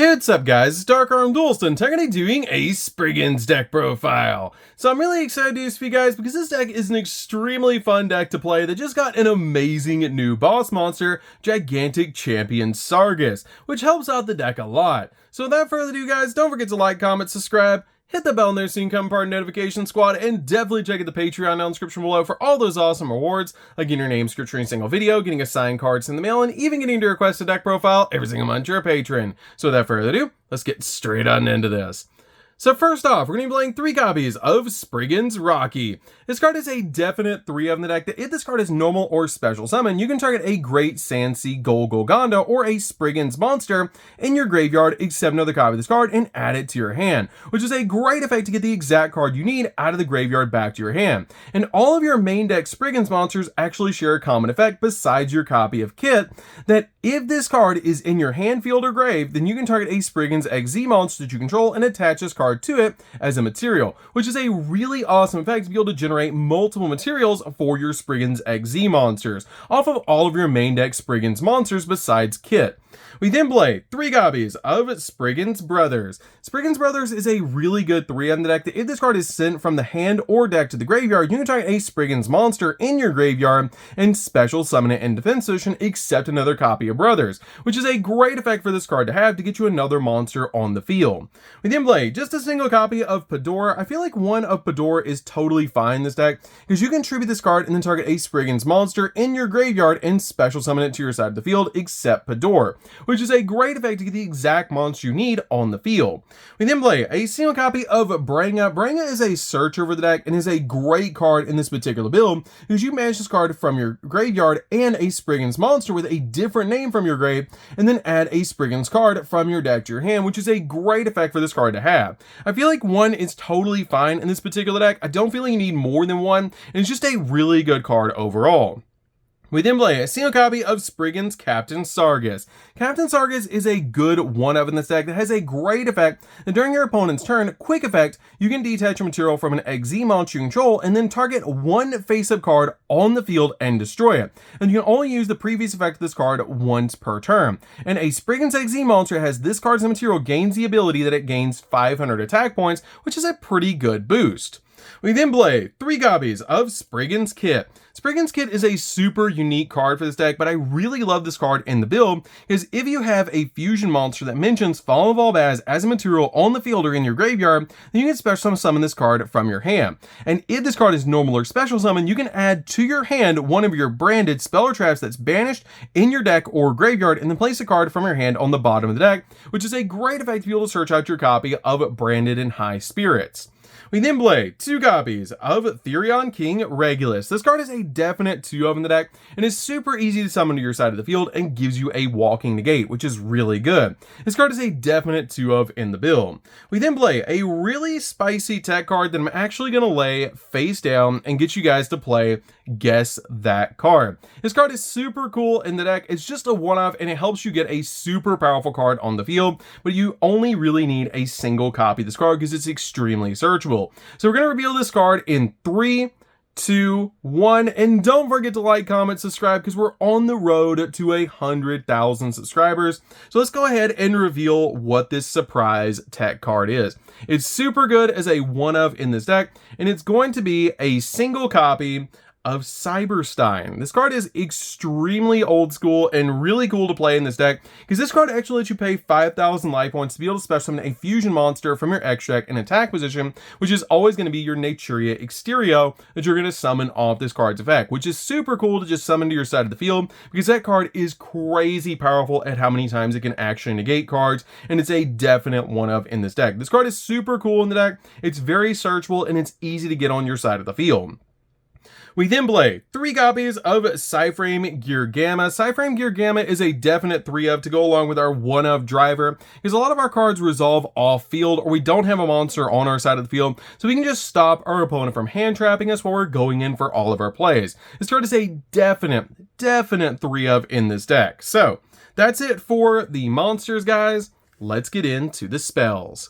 Hey, what's up guys, it's DarkArmedDuelist and today doing a Springans deck profile. So I'm really excited to do this for you guys because this deck is an extremely fun deck to play that just got an amazing new boss monster, Gigantic Champion Sargus, which helps out the deck a lot. So without further ado guys, don't forget to like, comment, subscribe, hit the bell in there so you can become part of the notification squad, and definitely check out the Patreon down in the description below for all those awesome rewards, like getting your name scripted in a single video, getting a signed cards in the mail, and even getting to request a deck profile every single month you're a patron. So without further ado, let's get straight on into this. So first off, we're going to be playing 3 copies of Springans Rocky. This card is a definite 3 of in the deck that if this card is normal or special summon, you can target a Great Sandsea Golgonda or a Springans monster in your graveyard, accept another copy of this card, and add it to your hand, which is a great effect to get the exact card you need out of the graveyard back to your hand. And all of your main deck Springans monsters actually share a common effect besides your copy of Kit, that if this card is in your hand, field, or grave, then you can target a Springans XZ monster that you control and attach this card to it as a material, which is a really awesome effect to be able to generate multiple materials for your Springans XZ monsters off of all of your main deck Springans monsters besides Kit. We then play 3 copies of Springans Brothers. Springans Brothers is a really good 3 of in the deck that if this card is sent from the hand or deck to the graveyard, you can target a Springans monster in your graveyard and special summon it in defense position, except another copy of Brothers, which is a great effect for this card to have to get you another monster on the field. We then play just a single copy of Pador. I feel like one of Pador is totally fine in this deck because you can tribute this card and then target a Springans monster in your graveyard and special summon it to your side of the field, except Pador, which is a great effect to get the exact monster you need on the field. We then play a single copy of Branga. Branga is a search over the deck and is a great card in this particular build because you manage this card from your graveyard and a Springans monster with a different name from your grave, and then add a Springans card from your deck to your hand, which is a great effect for this card to have. I feel like 1 is totally fine in this particular deck. I don't feel like you need more than 1, and it's just a really good card overall. We then play a single copy of Springans Captain Sargus. Captain Sargus is a good 1 of in this deck that has a great effect that during your opponent's turn, quick effect, you can detach a material from an XZ monster you control and then target 1 face-up card on the field and destroy it. And you can only use the previous effect of this card once per turn. And a Springans XZ monster has this card as a material gains the ability that it gains 500 attack points, which is a pretty good boost. We then play 3 copies of Springans Kit. Springans Kit is a super unique card for this deck, but I really love this card in the build because if you have a fusion monster that mentions Fallen of Albaz as a material on the field or in your graveyard, then you can special summon this card from your hand. And if this card is normal or special summon, you can add to your hand one of your branded spell or traps that's banished in your deck or graveyard, and then place a card from your hand on the bottom of the deck, which is a great effect to be able to search out your copy of Branded and High Spirits. We then play 2 copies of Therion King Regulus. This card is a definite 2 of in the deck and is super easy to summon to your side of the field and gives you a walking negate, which is really good. This card is a definite 2 of in the build. We then play a really spicy tech card that I'm actually going to lay face down and get you guys to play Guess That Card. This card is super cool in the deck. It's just a 1-off and it helps you get a super powerful card on the field, but you only really need a single copy of this card because it's extremely searchable. So we're going to reveal this card in 3, 2, 1, and don't forget to like, comment, subscribe because we're on the road to 100,000 subscribers. So let's go ahead and reveal what this surprise tech card is. It's super good as a 1-of in this deck, and it's going to be a single copy of Cyberstein. This card is extremely old school and really cool to play in this deck because this card actually lets you pay 5,000 life points to be able to special summon a fusion monster from your X deck in attack position, which is always going to be your Naturia Exterio that you're going to summon off this card's effect, which is super cool to just summon to your side of the field because that card is crazy powerful at how many times it can actually negate cards, and it's a definite 1-of in this deck. This card is super cool in the deck, it's very searchable, and it's easy to get on your side of the field. We then play 3 copies of Psyframe Gear Gamma. Psyframe Gear Gamma is a definite 3-of to go along with our 1-of driver because a lot of our cards resolve off field or we don't have a monster on our side of the field, so we can just stop our opponent from hand trapping us while we're going in for all of our plays. This card is a definite 3-of in this deck. So that's it for the monsters, guys. Let's get into the spells.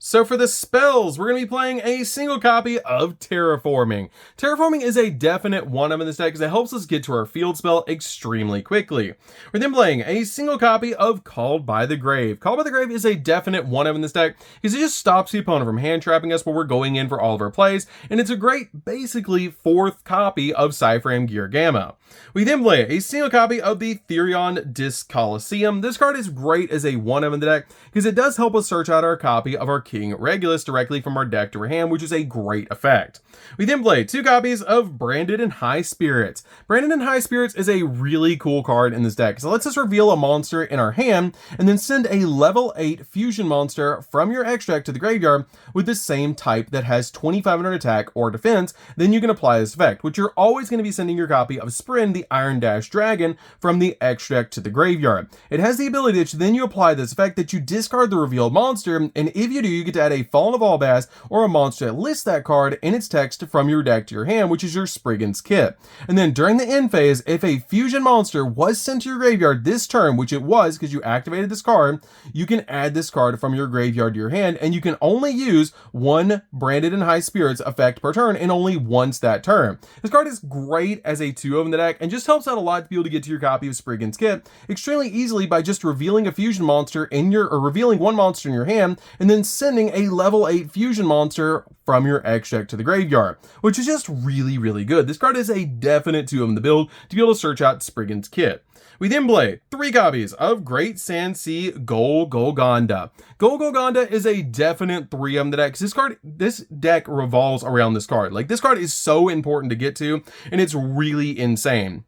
So for the spells, we're going to be playing a single copy of Terraforming. Terraforming is a definite one-of in this deck because it helps us get to our field spell extremely quickly. We're then playing a single copy of Called by the Grave. Called by the Grave is a definite one-of in this deck because it just stops the opponent from hand-trapping us while we're going in for all of our plays, and it's a great, basically, fourth copy of Cyfram Gear Gamma. We then play a single copy of the Therion Disc Coliseum. This card is great as a one-of in the deck because it does help us search out our copy of our King Regulus directly from our deck to our hand, which is a great effect. We then play two copies of Branded and High Spirits. Branded and High Spirits is a really cool card in this deck, so it lets us reveal a monster in our hand and then send a level 8 fusion monster from your extract to the graveyard with the same type that has 2500 attack or defense. Then you can apply this effect, which you're always going to be sending your copy of Sprin, the Iron Dash Dragon, from the extract to the graveyard. It has the ability that then you apply this effect that you discard the revealed monster, and if you do, you get to add a Fallen of Albaz or a monster that lists that card in its text from your deck to your hand, which is your Springans kit. And then during the end phase, if a fusion monster was sent to your graveyard this turn, which it was because you activated this card, you can add this card from your graveyard to your hand, and you can only use one Branded and High Spirits effect per turn and only once that turn. This card is great as a 2-of in the deck and just helps out a lot to be able to get to your copy of Springans kit extremely easily by just revealing a fusion monster in your, or revealing one monster in your hand and then sending a level 8 fusion monster from your extract to the graveyard, which is just really, really good. This card is a definite 2-of in the build to be able to search out Springans kit. We then play 3 copies of Great Sand Sea Golgonda. Golgonda is a definite 3-of in the deck. This deck revolves around this card. Like, this card is so important to get to, and it's really insane.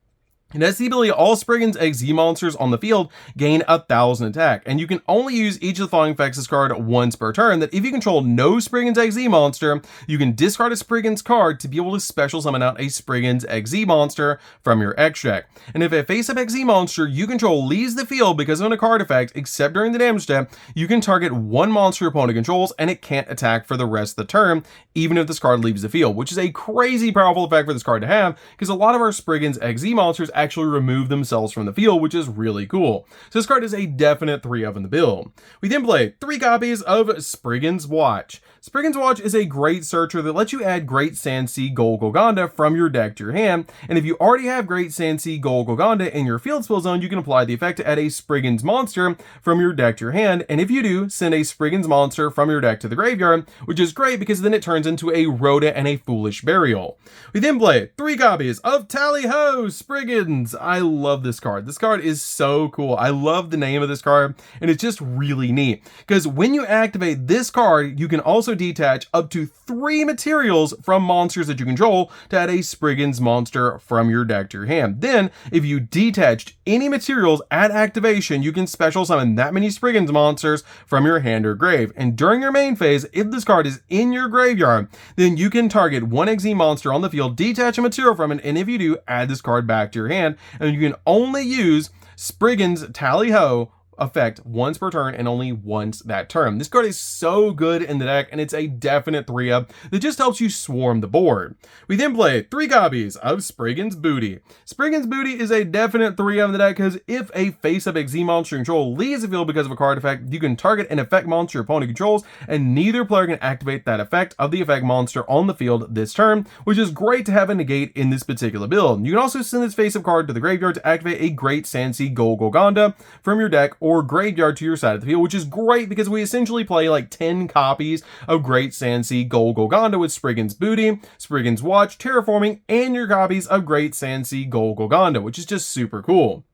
It has the ability all Springans XZ monsters on the field gain 1000 attack, and you can only use each of the following effects this card once per turn. That if you control no Springans XZ monster, you can discard a Springans card to be able to special summon out a Springans XZ monster from your extract. And if a face-up XZ monster you control leaves the field because of a card effect, except during the damage step, you can target one monster your opponent controls and it can't attack for the rest of the turn, even if this card leaves the field, which is a crazy powerful effect for this card to have because a lot of our Springans XZ monsters actually remove themselves from the field, which is really cool. So this card is a definite 3-of in the build. We then play 3 copies of Springans Watch. Springans Watch is a great searcher that lets you add Great Sand Sea Golgonda from your deck to your hand, and if you already have Great Sand Sea Golgonda in your field spell zone, you can apply the effect to add a Springans monster from your deck to your hand, and if you do, send a Springans monster from your deck to the graveyard, which is great because then it turns into a Rhoda and a Foolish Burial. We then play 3 copies of Tally Ho Spriggans. I love this card. This card is so cool. I love the name of this card, and it's just really neat because when you activate this card, you can also detach up to 3 materials from monsters that you control to add a Spriggans monster from your deck to your hand. Then, if you detached any materials at activation, you can special summon that many Spriggans monsters from your hand or grave. And during your main phase, if this card is in your graveyard, then you can target one XZ monster on the field, detach a material from it, and if you do, add this card back to your hand, and you can only use Spriggans Tally Ho effect once per turn and only once that turn. This card is so good in the deck, and it's a definite 3-of that just helps you swarm the board. We then play 3 copies of Spriggans Booty. Spriggans Booty is a definite 3-of in the deck because if a face-up XZ monster control leaves the field because of a card effect, you can target an effect monster your opponent controls, and neither player can activate that effect of the effect monster on the field this turn, which is great to have a negate in this particular build. You can also send this face-up card to the graveyard to activate a Great Sand Sea Golgonda from your deck or graveyard to your side of the field, which is great because we essentially play like 10 copies of Great Sand Sea Golgonda with Spriggans Booty, Spriggans Watch, Terraforming, and your copies of Great Sand Sea Golgonda, which is just super cool.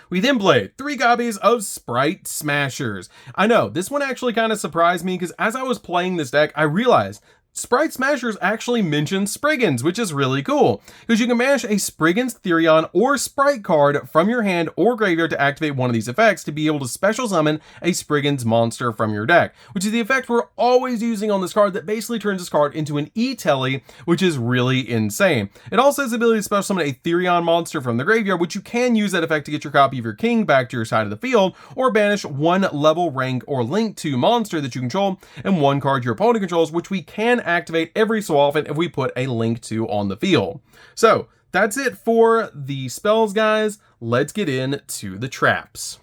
We then play 3 copies of Sprite Smashers. I know, this one actually kind of surprised me because as I was playing this deck, I realized Sprite Smashers actually mentions Spriggans, which is really cool, because you can mash a Spriggans Therion or Sprite card from your hand or graveyard to activate one of these effects to be able to special summon a Spriggans monster from your deck, which is the effect we're always using on this card that basically turns this card into an E-Telly, which is really insane. It also has the ability to special summon a Therion monster from the graveyard, which you can use that effect to get your copy of your king back to your side of the field, or banish one level, rank, or link to monster that you control and one card your opponent controls, which we can activate every so often if we put a link to on the field. So that's it for the spells, guys. Let's get into the traps.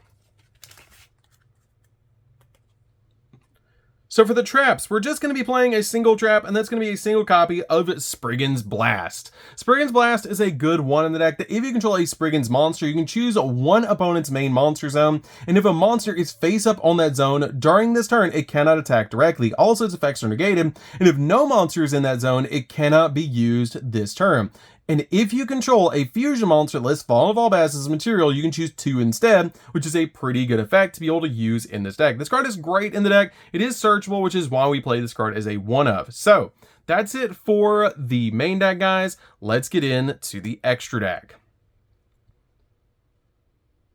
So for the traps, we're just going to be playing a single trap, and that's going to be a single copy of Springans Blast. Springans Blast is a good one in the deck that if you control a Springans monster, you can choose one opponent's main monster zone, and if a monster is face up on that zone during this turn, it cannot attack directly. Also, its effects are negated, and if no monster is in that zone, it cannot be used this turn. And if you control a fusion monster that lists Fallen of Albaz as a material, you can choose 2 instead, which is a pretty good effect to be able to use in this deck. This card is great in the deck. It is searchable, which is why we play this card as a one-of. So that's it for the main deck, guys. Let's get into the extra deck.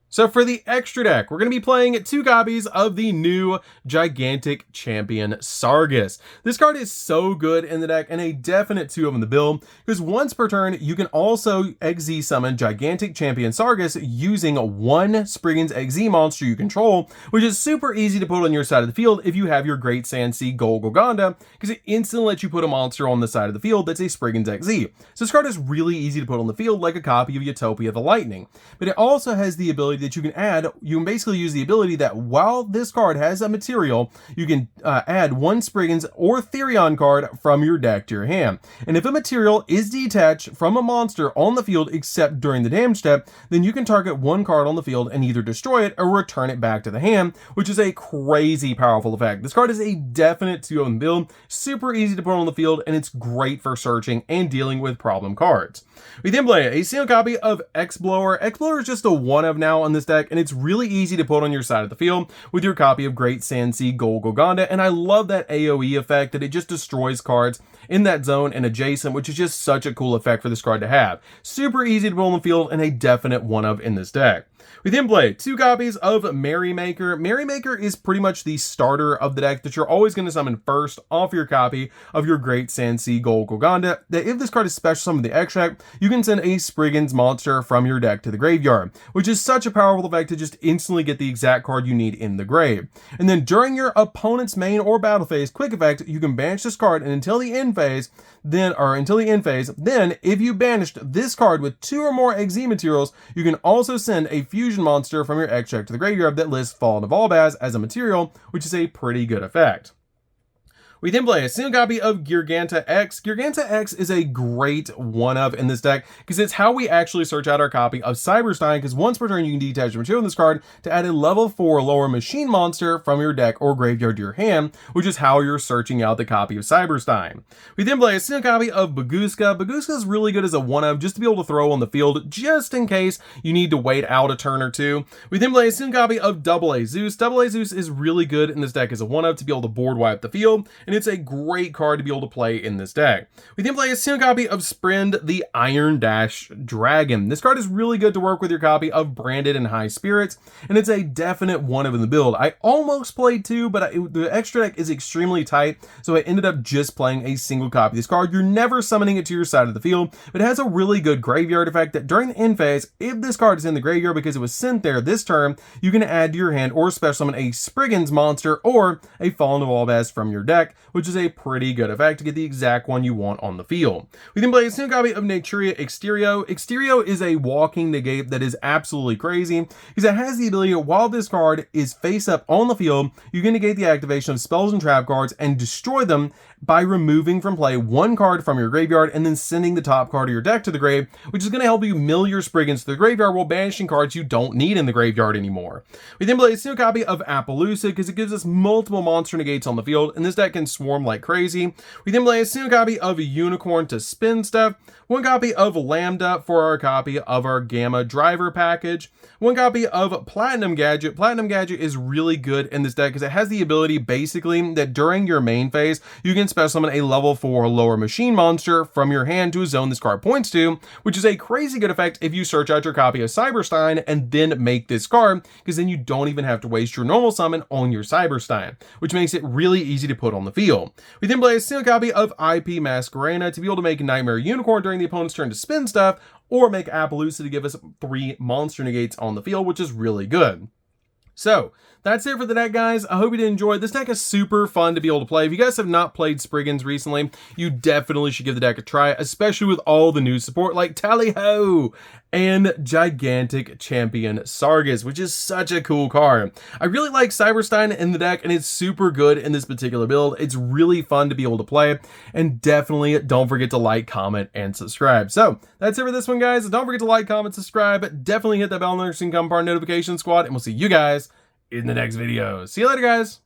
So for the extra deck, we're going to be playing 2 copies of the new Gigantic Champion Sargus. This card is so good in the deck and a definite 2 of in the build, because once per turn, you can also XZ summon Gigantic Champion Sargus using 1 Spriggan's XZ monster you control, which is super easy to put on your side of the field if you have your Great Sand Sea Golgoganda, because it instantly lets you put a monster on the side of the field that's a Spriggan's XZ. So this card is really easy to put on the field like a copy of Utopia the Lightning, but it also has the ability that you can basically use the ability that while this card has a material, you can add 1 Spriggan's or Therion card from your deck to your hand. And if a material is detached from a monster on the field except during the damage step, then you can target 1 card on the field and either destroy it or return it back to the hand, which is a crazy powerful effect. This card is a definite 2 on build, super easy to put on the field, and it's great for searching and dealing with problem cards. We then play a single copy of X-Blower. X-Blower is just a one of now on this deck, and it's really easy to put on your side of the field with your copy of Great Sand Sea Golgoganda, and I love that AoE effect that it just destroys cards in that zone and adjacent, which is just such a cool effect for this card to have. Super easy to put on the field and a definite one of in this deck. We then play 2 copies of Merrymaker. Merrymaker is pretty much the starter of the deck that you're always going to summon first off your copy of your Great Sand Sea Golgoganda. That if this card is special summoned the extract, you can send a Spriggan's monster from your deck to the graveyard, which is such a powerful effect to just instantly get the exact card you need in the grave. And then during your opponent's main or battle phase quick effect, you can banish this card, and until the end phase, then if you banished this card with 2 or more XZ materials, you can also send a fusion monster from your extract to the graveyard that lists Fallen of Albaz as a material, which is a pretty good effect. We then play a single copy of Giganta X. Giganta X is a great one-of in this deck because it's how we actually search out our copy of Cyberstein, because once per turn you can detach a material in this card to add a level 4 lower machine monster from your deck or graveyard to your hand, which is how you're searching out the copy of Cyberstein. We then play a single copy of Baguska. Baguska is really good as a one-of just to be able to throw on the field just in case you need to wait out a turn or 2. We then play a single copy of Double A Zeus. Double A Zeus is really good in this deck as a one-of to be able to board wipe the field, and it's a great card to be able to play in this deck. We then play a single copy of Sprend the Iron Dash Dragon. This card is really good to work with your copy of Branded and High Spirits, and it's a definite one-of in the build. I almost played 2, but the extra deck is extremely tight, so I ended up just playing a single copy of this card. You're never summoning it to your side of the field, but it has a really good graveyard effect that during the end phase, if this card is in the graveyard because it was sent there this turn, you can add to your hand or special summon a Spriggan's monster or a Fallen of Albaz from your deck, which is a pretty good effect to get the exact one you want on the field. We then play a single copy of Naturia Exterio. Exterio is a walking negate that is absolutely crazy because it has the ability while this card is face up on the field, you can negate the activation of spells and trap cards and destroy them by removing from play 1 card from your graveyard and then sending the top card of your deck to the grave, which is going to help you mill your Spriggans to the graveyard while banishing cards you don't need in the graveyard anymore. We then play a single copy of Appaloosa because it gives us multiple monster negates on the field, and this deck can swarm like crazy. We then play a single copy of Unicorn to spin stuff, 1 copy of Lambda for our copy of our Gamma Driver package, 1 copy of Platinum Gadget. Platinum Gadget is really good in this deck because it has the ability basically that during your main phase, you can special summon a level 4 lower machine monster from your hand to a zone this card points to, which is a crazy good effect if you search out your copy of Cyberstein and then make this card, because then you don't even have to waste your normal summon on your Cyberstein, which makes it really easy to put on the field. We then play a single copy of IP Masquerena to be able to make Nightmare Unicorn during the opponent's turn to spin stuff, or make Appaloosa to give us 3 monster negates on the field, which is really good. So that's it for the deck, guys. I hope you did enjoy. This deck is super fun to be able to play. If you guys have not played Spriggans recently, you definitely should give the deck a try, especially with all the new support like Tally Ho, and Gigantic Champion Sargus, which is such a cool card. I really like Cyberstein in the deck, and it's super good in this particular build. It's really fun to be able to play, and definitely don't forget to like, comment, and subscribe. So that's it for this one, guys. Don't forget to like, comment, subscribe. Definitely hit that bell notification, become part of Notification Squad, and we'll see you guys in the next video. See you later, guys.